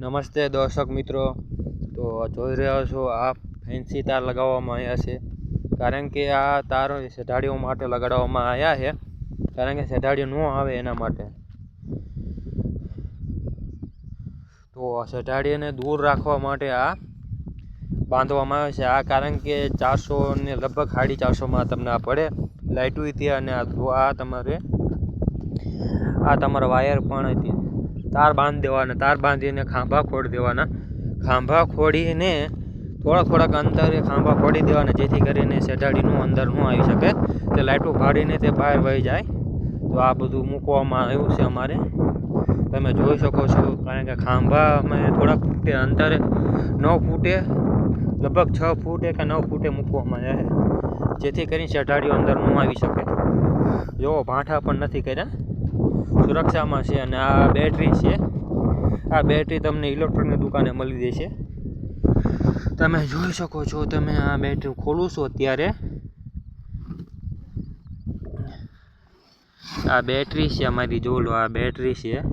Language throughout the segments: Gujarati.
નમસ્તે દર્શક મિત્રો, તો જોઈ રહ્યા છો આ ફેન્સી તાર લગાવવામાં આવ્યા છે. કારણ કે આ તાર શેઢાડીઓ માટે લગાડવામાં આવ્યા છે, કારણ કે શેઢાડીઓ ન આવે એના માટે. તો શેઢાડીઓને દૂર રાખવા માટે આ બાંધવામાં આવે છે. આ કારણ કે 400 ને લગભગ 450માં તમને આ પડે લાઇટું હતી, અને આ તમારા વાયર પણ હતી. તાર બાંધી દેવાના, તાર બાંધીને ખાંભા ખોડી દેવાના. ખાંભા ખોડીને થોડાક અંતરે ખાંભા ખોડી દેવાના, જેથી કરીને શેઢાડીનું અંદર ન આવી શકે, તે લાઇટું ફાડીને તે બહાર વહી જાય. તો આ બધું મૂકવામાં આવ્યું છે અમારે, તમે જોઈ શકો છો. કારણ કે ખાંભા અમે થોડાક ફૂટે અંતરે 9 ફૂટે, લગભગ 6 ફૂટે કે 9 ફૂટે મૂકવામાં આવ્યા છે, જેથી કરીને શેઢાડીઓ અંદર ન આવી શકે. જો ભાંઠા પણ નથી કર્યા, સુરક્ષામાં છે. અને આ બેટરી છે, આ બેટરી તમને ઇલેક્ટ્રોનિક દુકાને મળી જશે. તમે જોઈ શકો છો. તમે આ બેટરી ખોલું છો અત્યારે, આ બેટરી છે અમારી, જો લો આ બેટરી છે.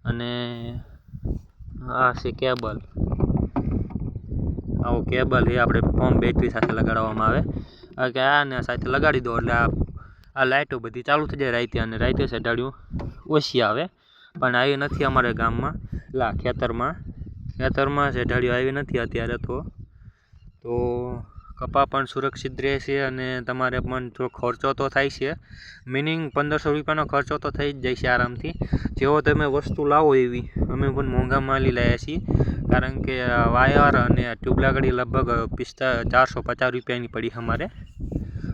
અને આ છે કેબલ, આવો કેબલ એ આપણે પંપ બેટરી સાથે લગાડવામાં આવે કે આને સાથે લગાડી દો એટલે આ લાઇટો બધી ચાલુ થઈ જાય રાતે, અને રાતે શેઢાડીઓ ઓછી આવે. પણ આવી નથી અમારા ગામમાં, ખેતરમાં શેઢાડીઓ આવી નથી અત્યારે. તો કપા પણ સુરક્ષિત રહેશે, અને તમારે પણ જો ખર્ચો તો થાય છે, મિનિમમ 1500 રૂપિયાનો ખર્ચો તો થઈ જ જાય છે આરામથી. જેવો તમે વસ્તુ લાવો એવી, અમે પણ મોંઘા માલી લાવ્યા છીએ. કારણ કે વાયર અને ટ્યુબલાકડી લગભગ 450 રૂપિયાની પડી અમારે,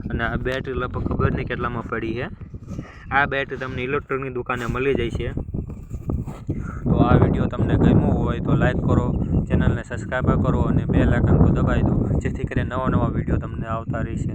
અને આ બેટરી લગભગ ખબર નહીં કેટલામાં પડી છે. આ બેટરી તમને ઇલેક્ટ્રોનિક દુકાને મળી જાય છે. તો આ વિડીયો તમને ગમ્યો હોય તો લાઈક કરો, ચેનલને સબસ્ક્રાઈબ કરો, અને બેલ આઇકન તો દબાવી દો, જેથી કરીને નવા વિડીયો તમને આવતા રહેશે.